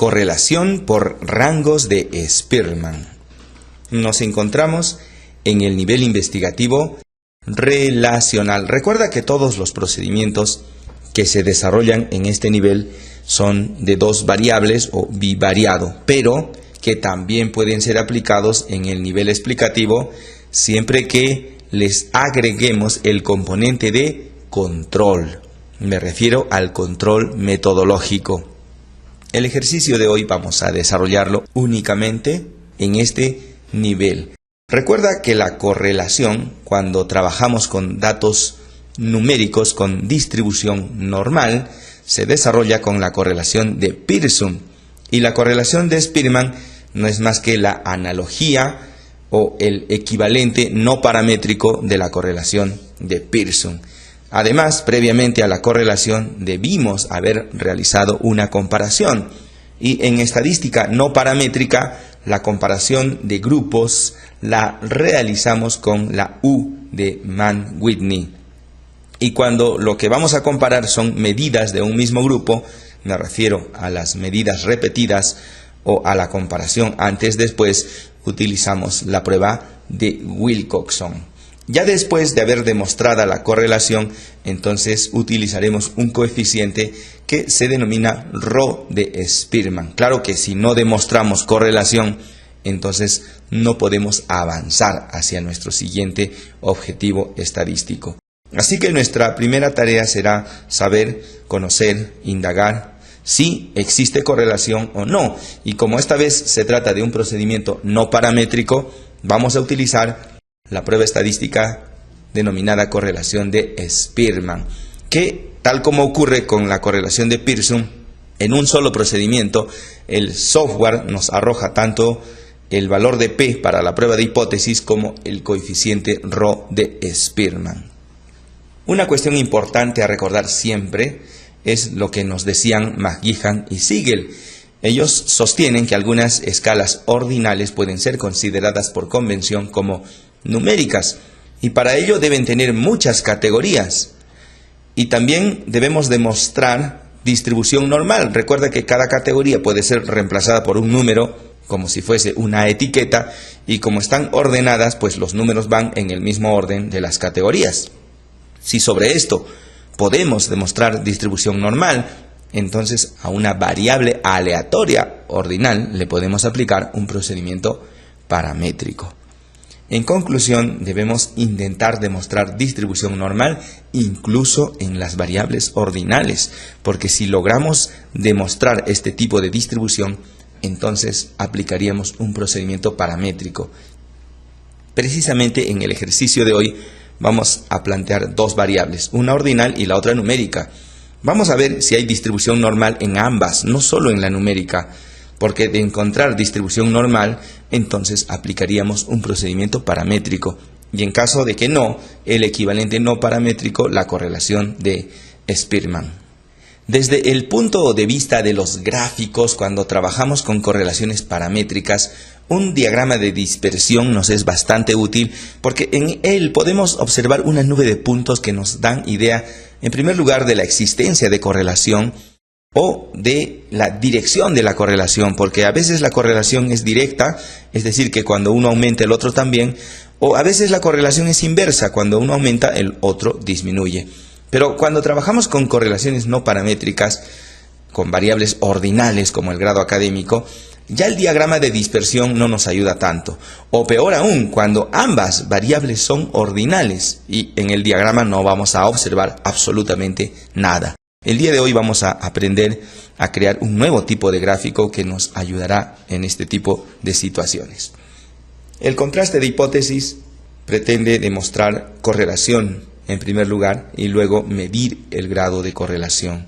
Correlación por rangos de Spearman. Nos encontramos en el nivel investigativo relacional. Recuerda que todos los procedimientos que se desarrollan en este nivel son de dos variables o bivariado, pero que también pueden ser aplicados en el nivel explicativo siempre que les agreguemos el componente de control. Me refiero al control metodológico. El ejercicio de hoy vamos a desarrollarlo únicamente en este nivel. Recuerda que la correlación, cuando trabajamos con datos numéricos con distribución normal, se desarrolla con la correlación de Pearson. Y la correlación de Spearman no es más que la analogía o el equivalente no paramétrico de la correlación de Pearson. Además, previamente a la correlación debimos haber realizado una comparación. Y en estadística no paramétrica, la comparación de grupos la realizamos con la U de Mann-Whitney. Y cuando lo que vamos a comparar son medidas de un mismo grupo, me refiero a las medidas repetidas o a la comparación antes-después, utilizamos la prueba de Wilcoxon. Ya después de haber demostrada la correlación, entonces utilizaremos un coeficiente que se denomina Rho de Spearman. Claro que si no demostramos correlación, entonces no podemos avanzar hacia nuestro siguiente objetivo estadístico. Así que nuestra primera tarea será saber, conocer, indagar si existe correlación o no. Y como esta vez se trata de un procedimiento no paramétrico, vamos a utilizar la prueba estadística denominada correlación de Spearman, que tal como ocurre con la correlación de Pearson, en un solo procedimiento el software nos arroja tanto el valor de P para la prueba de hipótesis como el coeficiente Rho de Spearman. Una cuestión importante a recordar siempre es lo que nos decían McGeehan y Siegel. Ellos sostienen que algunas escalas ordinales pueden ser consideradas por convención como numéricas y para ello deben tener muchas categorías. Y también debemos demostrar distribución normal. Recuerda que cada categoría puede ser reemplazada por un número, como si fuese una etiqueta, y como están ordenadas, pues los números van en el mismo orden de las categorías. Si sobre esto podemos demostrar distribución normal, entonces a una variable aleatoria ordinal le podemos aplicar un procedimiento paramétrico. En conclusión, debemos intentar demostrar distribución normal incluso en las variables ordinales, porque si logramos demostrar este tipo de distribución, entonces aplicaríamos un procedimiento paramétrico. Precisamente en el ejercicio de hoy vamos a plantear dos variables, una ordinal y la otra numérica. Vamos a ver si hay distribución normal en ambas, no solo en la numérica, porque de encontrar distribución normal, entonces aplicaríamos un procedimiento paramétrico. Y en caso de que no, el equivalente no paramétrico, la correlación de Spearman. Desde el punto de vista de los gráficos, cuando trabajamos con correlaciones paramétricas, un diagrama de dispersión nos es bastante útil porque en él podemos observar una nube de puntos que nos dan idea, en primer lugar, de la existencia de correlación o de la dirección de la correlación, porque a veces la correlación es directa, es decir, que cuando uno aumenta el otro también, o a veces la correlación es inversa, cuando uno aumenta el otro disminuye. Pero cuando trabajamos con correlaciones no paramétricas, con variables ordinales como el grado académico, ya el diagrama de dispersión no nos ayuda tanto. O peor aún, cuando ambas variables son ordinales y en el diagrama no vamos a observar absolutamente nada. El día de hoy vamos a aprender a crear un nuevo tipo de gráfico que nos ayudará en este tipo de situaciones. El contraste de hipótesis pretende demostrar correlación en primer lugar y luego medir el grado de correlación.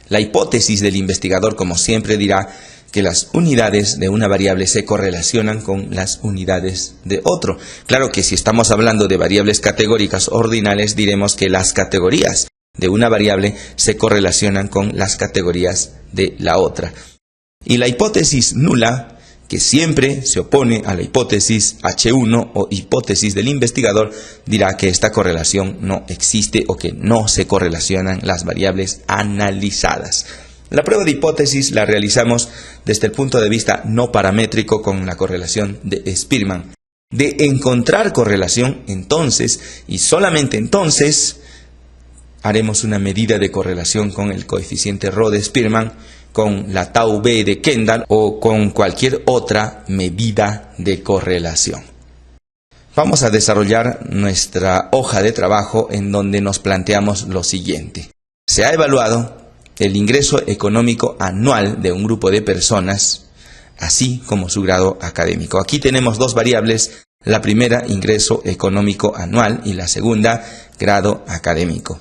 La hipótesis del investigador, como siempre, dirá que las unidades de una variable se correlacionan con las unidades de otro. Claro que si estamos hablando de variables categóricas ordinales, diremos que las categorías de una variable se correlacionan con las categorías de la otra. Y la hipótesis nula, que siempre se opone a la hipótesis H1 o hipótesis del investigador, dirá que esta correlación no existe o que no se correlacionan las variables analizadas. La prueba de hipótesis la realizamos desde el punto de vista no paramétrico con la correlación de Spearman. De encontrar correlación, entonces, y solamente entonces, haremos una medida de correlación con el coeficiente Rho de Spearman, con la tau B de Kendall o con cualquier otra medida de correlación. Vamos a desarrollar nuestra hoja de trabajo en donde nos planteamos lo siguiente. Se ha evaluado el ingreso económico anual de un grupo de personas, así como su grado académico. Aquí tenemos dos variables, la primera, ingreso económico anual, y la segunda, grado académico.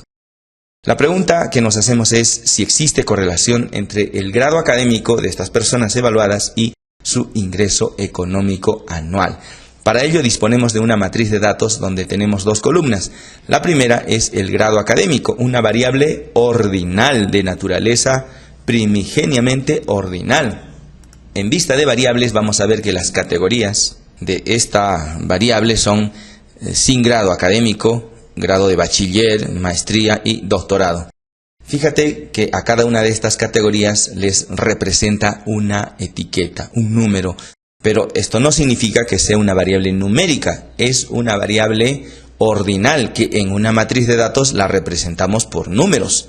La pregunta que nos hacemos es si existe correlación entre el grado académico de estas personas evaluadas y su ingreso económico anual. Para ello disponemos de una matriz de datos donde tenemos dos columnas. La primera es el grado académico, una variable ordinal de naturaleza primigeniamente ordinal. En vista de variables vamos a ver que las categorías de esta variable son sin grado académico, grado de bachiller, maestría y doctorado. Fíjate que a cada una de estas categorías les representa una etiqueta, un número. Pero esto no significa que sea una variable numérica, es una variable ordinal que en una matriz de datos la representamos por números,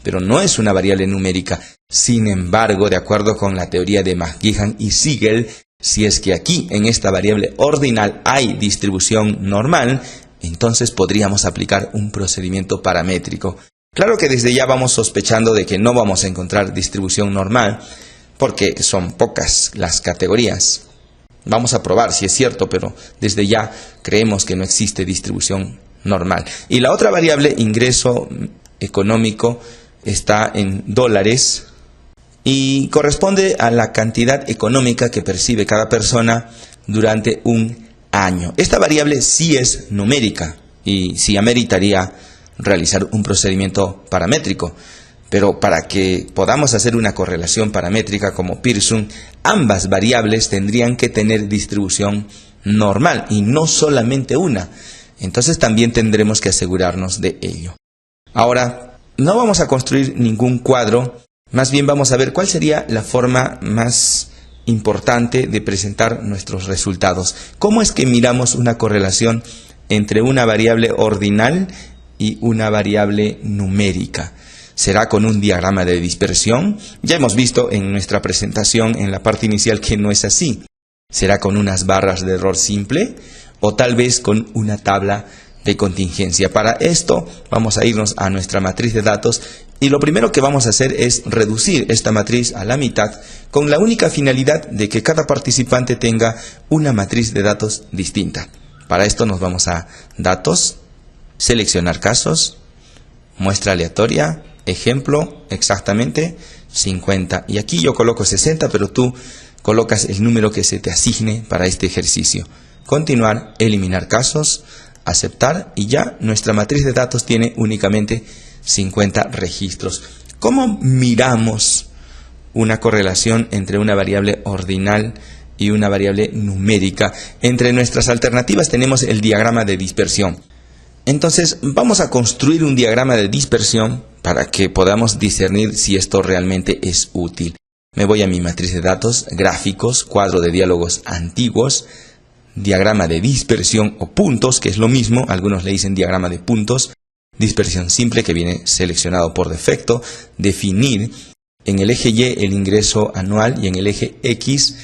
pero no es una variable numérica. Sin embargo, de acuerdo con la teoría de McGeehan y Siegel, si es que aquí en esta variable ordinal hay distribución normal, entonces podríamos aplicar un procedimiento paramétrico. Claro que desde ya vamos sospechando de que no vamos a encontrar distribución normal, porque son pocas las categorías. Vamos a probar si es cierto, pero desde ya creemos que no existe distribución normal. Y la otra variable, ingreso económico, está en dólares y corresponde a la cantidad económica que percibe cada persona durante un año. Esta variable sí es numérica y sí ameritaría realizar un procedimiento paramétrico. Pero para que podamos hacer una correlación paramétrica como Pearson, ambas variables tendrían que tener distribución normal y no solamente una. Entonces también tendremos que asegurarnos de ello. Ahora, no vamos a construir ningún cuadro, más bien vamos a ver cuál sería la forma más importante de presentar nuestros resultados. ¿Cómo es que miramos una correlación entre una variable ordinal y una variable numérica? ¿Será con un diagrama de dispersión? Ya hemos visto en nuestra presentación en la parte inicial que no es así. ¿Será con unas barras de error simple? ¿O tal vez con una tabla de contingencia? Para esto vamos a irnos a nuestra matriz de datos y lo primero que vamos a hacer es reducir esta matriz a la mitad con la única finalidad de que cada participante tenga una matriz de datos distinta. Para esto nos vamos a Datos, Seleccionar casos, Muestra aleatoria, Ejemplo, exactamente 50. Y aquí yo coloco 60, pero tú colocas el número que se te asigne para este ejercicio. Continuar, eliminar casos, aceptar y ya nuestra matriz de datos tiene únicamente 50 registros. ¿Cómo miramos una correlación entre una variable ordinal y una variable numérica? Entre nuestras alternativas tenemos el diagrama de dispersión. Entonces vamos a construir un diagrama de dispersión para que podamos discernir si esto realmente es útil. Me voy a mi matriz de datos, gráficos, cuadro de diálogos antiguos, diagrama de dispersión o puntos, que es lo mismo, algunos le dicen diagrama de puntos, dispersión simple que viene seleccionado por defecto, definir en el eje Y el ingreso anual y en el eje X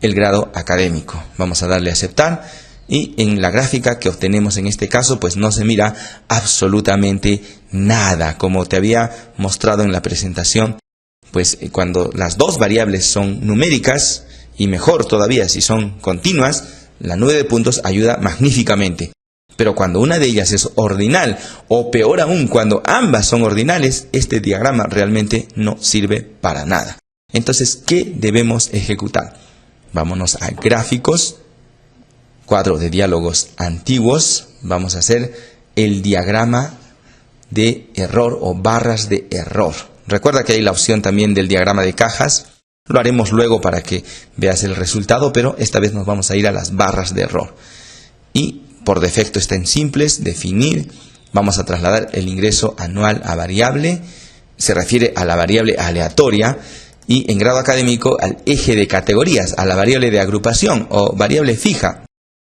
el grado académico. Vamos a darle a aceptar. Y en la gráfica que obtenemos en este caso, pues no se mira absolutamente nada. Como te había mostrado en la presentación, pues cuando las dos variables son numéricas, y mejor todavía si son continuas, la nube de puntos ayuda magníficamente. Pero cuando una de ellas es ordinal, o peor aún, cuando ambas son ordinales, este diagrama realmente no sirve para nada. Entonces, ¿qué debemos ejecutar? Vámonos a gráficos, cuadro de diálogos antiguos, vamos a hacer el diagrama de error o barras de error. Recuerda que hay la opción también del diagrama de cajas, lo haremos luego para que veas el resultado, pero esta vez nos vamos a ir a las barras de error. Y por defecto está en simples, definir, vamos a trasladar el ingreso anual a variable se refiere a la variable aleatoria, y en grado académico al eje de categorías, a la variable de agrupación o variable fija.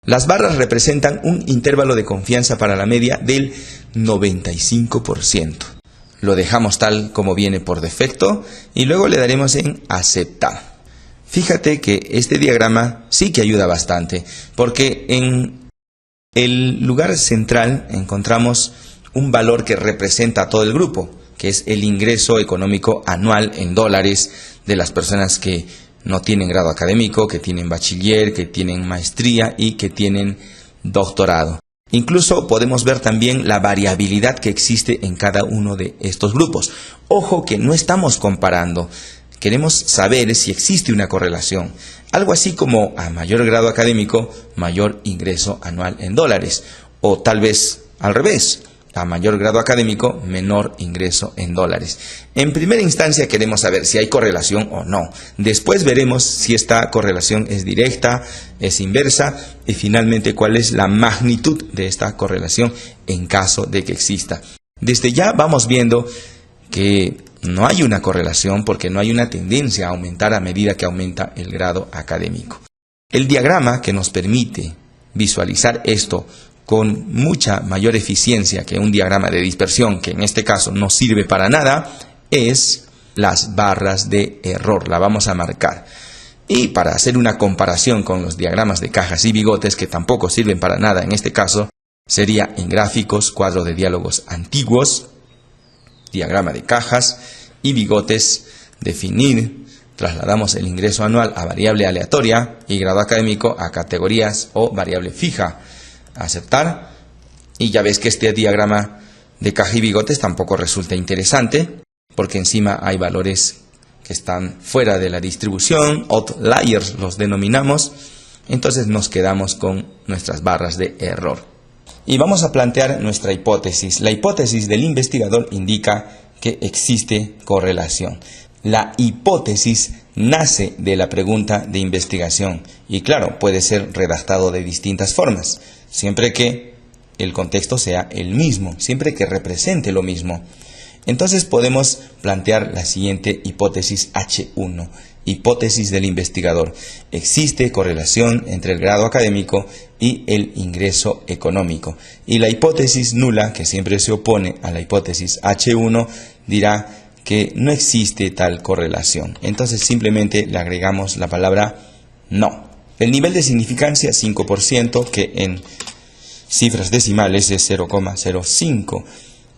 Las barras representan un intervalo de confianza para la media del 95%. Lo dejamos tal como viene por defecto y luego le daremos en aceptar. Fíjate que este diagrama sí que ayuda bastante, porque en el lugar central encontramos un valor que representa a todo el grupo, que es el ingreso económico anual en dólares de las personas que no tienen grado académico, que tienen bachiller, que tienen maestría y que tienen doctorado. Incluso podemos ver también la variabilidad que existe en cada uno de estos grupos. Ojo que no estamos comparando, queremos saber si existe una correlación. Algo así como a mayor grado académico, mayor ingreso anual en dólares. O tal vez al revés. A mayor grado académico, menor ingreso en dólares. En primera instancia queremos saber si hay correlación o no. Después veremos si esta correlación es directa, es inversa y finalmente cuál es la magnitud de esta correlación en caso de que exista. Desde ya vamos viendo que no hay una correlación porque no hay una tendencia a aumentar a medida que aumenta el grado académico. El diagrama que nos permite visualizar esto con mucha mayor eficiencia que un diagrama de dispersión, que en este caso no sirve para nada, es las barras de error. La vamos a marcar. Y para hacer una comparación con los diagramas de cajas y bigotes, que tampoco sirven para nada en este caso, sería en gráficos, cuadro de diálogos antiguos, diagrama de cajas y bigotes, definir, trasladamos el ingreso anual a variable aleatoria y grado académico a categorías o variable fija. Aceptar, y ya ves que este diagrama de caja y bigotes tampoco resulta interesante porque encima hay valores que están fuera de la distribución, outliers los denominamos, entonces nos quedamos con nuestras barras de error. Y vamos a plantear nuestra hipótesis. La hipótesis del investigador indica que existe correlación. La hipótesis nace de la pregunta de investigación y claro, puede ser redactado de distintas formas, siempre que el contexto sea el mismo, siempre que represente lo mismo. Entonces podemos plantear la siguiente hipótesis H1, hipótesis del investigador. Existe correlación entre el grado académico y el ingreso económico. Y la hipótesis nula, que siempre se opone a la hipótesis H1, dirá que no existe tal correlación. Entonces simplemente le agregamos la palabra no. El nivel de significancia 5%, que en cifras decimales es 0,05.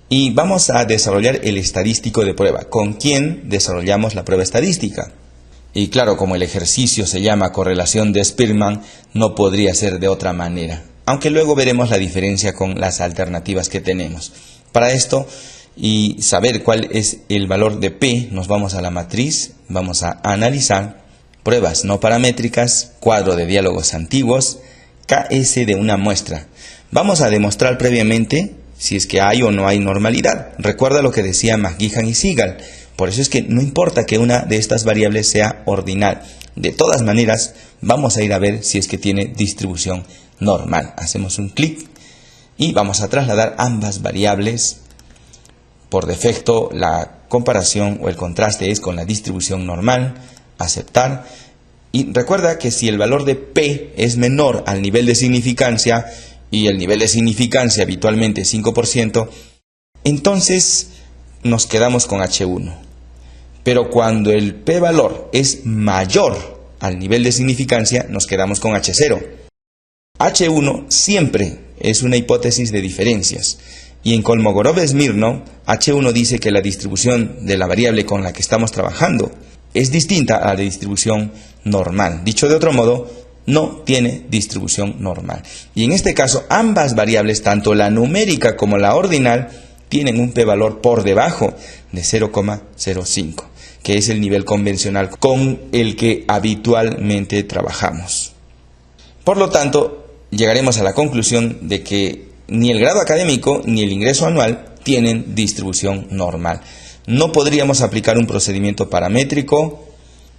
Y vamos a desarrollar el estadístico de prueba. ¿Con quién desarrollamos la prueba estadística? Y claro, como el ejercicio se llama correlación de Spearman, no podría ser de otra manera. Aunque luego veremos la diferencia con las alternativas que tenemos. Para esto, y saber cuál es el valor de P, nos vamos a la matriz, vamos a analizar, pruebas no paramétricas, cuadro de diálogos antiguos, KS de una muestra. Vamos a demostrar previamente si es que hay o no hay normalidad. Recuerda lo que decía McGeehan y Seagal. Por eso es que no importa que una de estas variables sea ordinal. De todas maneras, vamos a ir a ver si es que tiene distribución normal. Hacemos un clic y vamos a trasladar ambas variables. Por defecto, la comparación o el contraste es con la distribución normal. Aceptar. Y recuerda que si el valor de P es menor al nivel de significancia, y el nivel de significancia habitualmente es 5%, entonces nos quedamos con H1. Pero cuando el P valor es mayor al nivel de significancia, nos quedamos con H0. H1 siempre es una hipótesis de diferencias. Y en Kolmogorov-Smirnov, H1 dice que la distribución de la variable con la que estamos trabajando es distinta a la distribución normal. Dicho de otro modo, no tiene distribución normal. Y en este caso, ambas variables, tanto la numérica como la ordinal, tienen un p-valor por debajo de 0,05, que es el nivel convencional con el que habitualmente trabajamos. Por lo tanto, llegaremos a la conclusión de que ni el grado académico ni el ingreso anual tienen distribución normal. No podríamos aplicar un procedimiento paramétrico.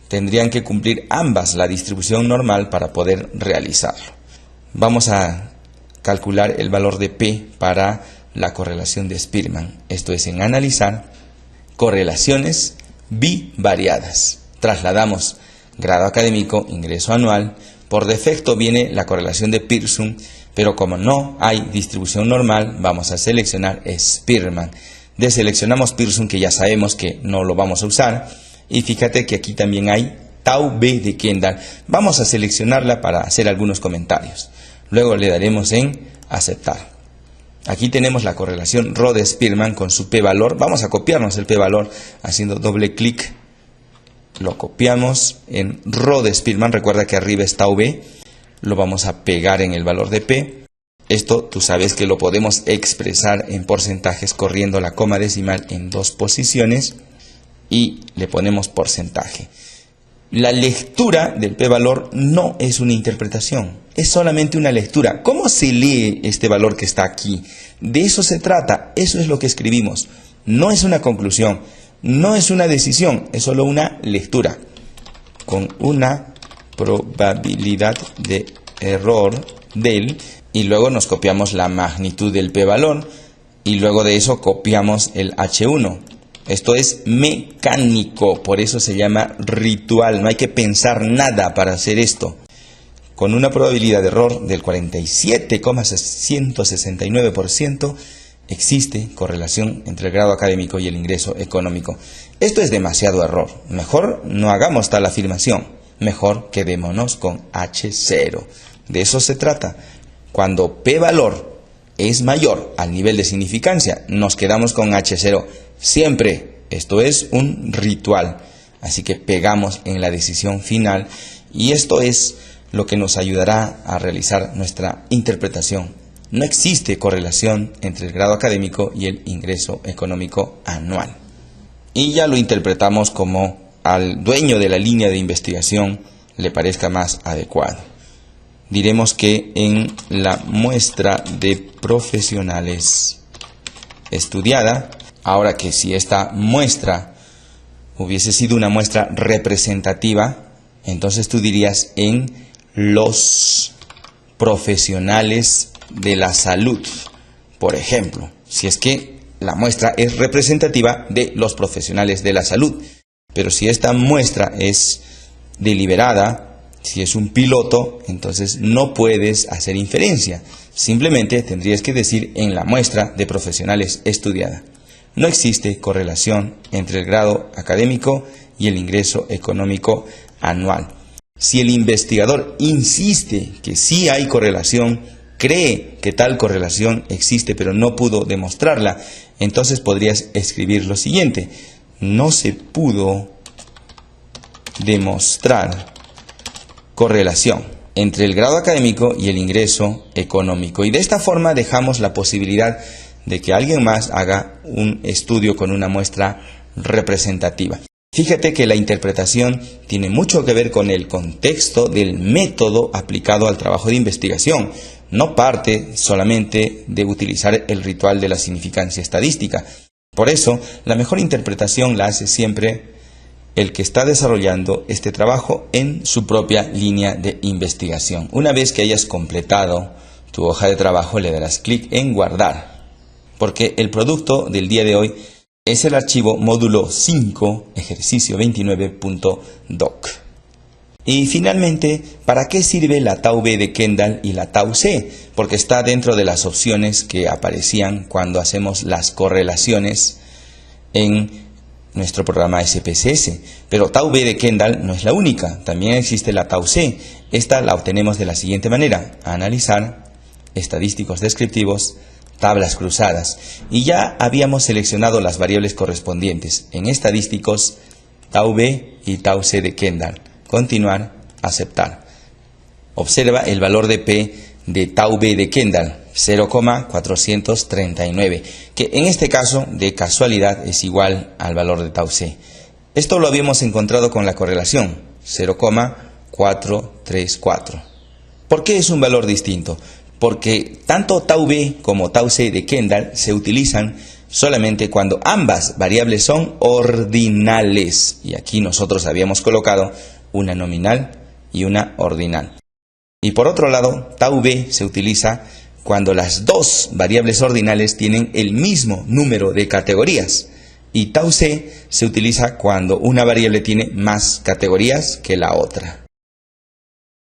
Tendrían que cumplir ambas la distribución normal para poder realizarlo. Vamos a calcular el valor de P para la correlación de Spearman. Esto es en analizar, correlaciones bivariadas. Trasladamos grado académico, ingreso anual. Por defecto viene la correlación de Pearson, pero como no hay distribución normal, vamos a seleccionar Spearman. Deseleccionamos Pearson, que ya sabemos que no lo vamos a usar. Y fíjate que aquí también hay Tau B de Kendall. Vamos a seleccionarla para hacer algunos comentarios. Luego le daremos en aceptar. Aquí tenemos la correlación Rho de Spearman con su p-valor. Vamos a copiarnos el p-valor haciendo doble clic. Lo copiamos en Rho de Spearman. Recuerda que arriba está V. Lo vamos a pegar en el valor de P. Esto tú sabes que lo podemos expresar en porcentajes corriendo la coma decimal en 2 posiciones. Y le ponemos porcentaje. La lectura del p-valor no es una interpretación. Es solamente una lectura. ¿Cómo se lee este valor que está aquí? De eso se trata. Eso es lo que escribimos. No es una conclusión. No es una decisión, es solo una lectura, con una probabilidad de error del, y luego nos copiamos la magnitud del p-valor, y luego de eso copiamos el H1. Esto es mecánico, por eso se llama ritual, no hay que pensar nada para hacer esto. Con una probabilidad de error del 47,169%, existe correlación entre el grado académico y el ingreso económico. Esto es demasiado error. Mejor no hagamos tal afirmación. Mejor quedémonos con H0. De eso se trata. Cuando p-valor es mayor al nivel de significancia, nos quedamos con H0 siempre. Esto es un ritual. Así que pegamos en la decisión final y esto es lo que nos ayudará a realizar nuestra interpretación. No existe correlación entre el grado académico y el ingreso económico anual. Y ya lo interpretamos como al dueño de la línea de investigación le parezca más adecuado. Diremos que en la muestra de profesionales estudiada, ahora que si esta muestra hubiese sido una muestra representativa, entonces tú dirías en los profesionales de la salud, por ejemplo, si es que la muestra es representativa de los profesionales de la salud. Pero si esta muestra es deliberada, si es un piloto, entonces no puedes hacer inferencia. Simplemente tendrías que decir en la muestra de profesionales estudiada. No existe correlación entre el grado académico y el ingreso económico anual. Si el investigador insiste que sí hay correlación, cree que tal correlación existe pero no pudo demostrarla, entonces podrías escribir lo siguiente: no se pudo demostrar correlación entre el grado académico y el ingreso económico. Y de esta forma dejamos la posibilidad de que alguien más haga un estudio con una muestra representativa. Fíjate que la interpretación tiene mucho que ver con el contexto del método aplicado al trabajo de investigación. No parte solamente de utilizar el ritual de la significancia estadística. Por eso, la mejor interpretación la hace siempre el que está desarrollando este trabajo en su propia línea de investigación. Una vez que hayas completado tu hoja de trabajo, le darás clic en guardar, porque el producto del día de hoy es el archivo módulo 5, ejercicio 29.doc. Y finalmente, ¿para qué sirve la Tau B de Kendall y la Tau C? Porque está dentro de las opciones que aparecían cuando hacemos las correlaciones en nuestro programa SPSS. Pero Tau B de Kendall no es la única, también existe la Tau C. Esta la obtenemos de la siguiente manera: analizar, estadísticos descriptivos, tablas cruzadas, y ya habíamos seleccionado las variables correspondientes en estadísticos, Tau B y Tau C de Kendall. Continuar, aceptar. Observa el valor de P de Tau B de Kendall, 0,439, que en este caso de casualidad es igual al valor de Tau C. Esto lo habíamos encontrado con la correlación, 0,434. ¿Por qué es un valor distinto? Porque tanto Tau B como Tau C de Kendall se utilizan solamente cuando ambas variables son ordinales. Y aquí nosotros habíamos colocado una nominal y una ordinal. Y por otro lado, Tau B se utiliza cuando las dos variables ordinales tienen el mismo número de categorías. y tau c se utiliza cuando una variable tiene más categorías que la otra.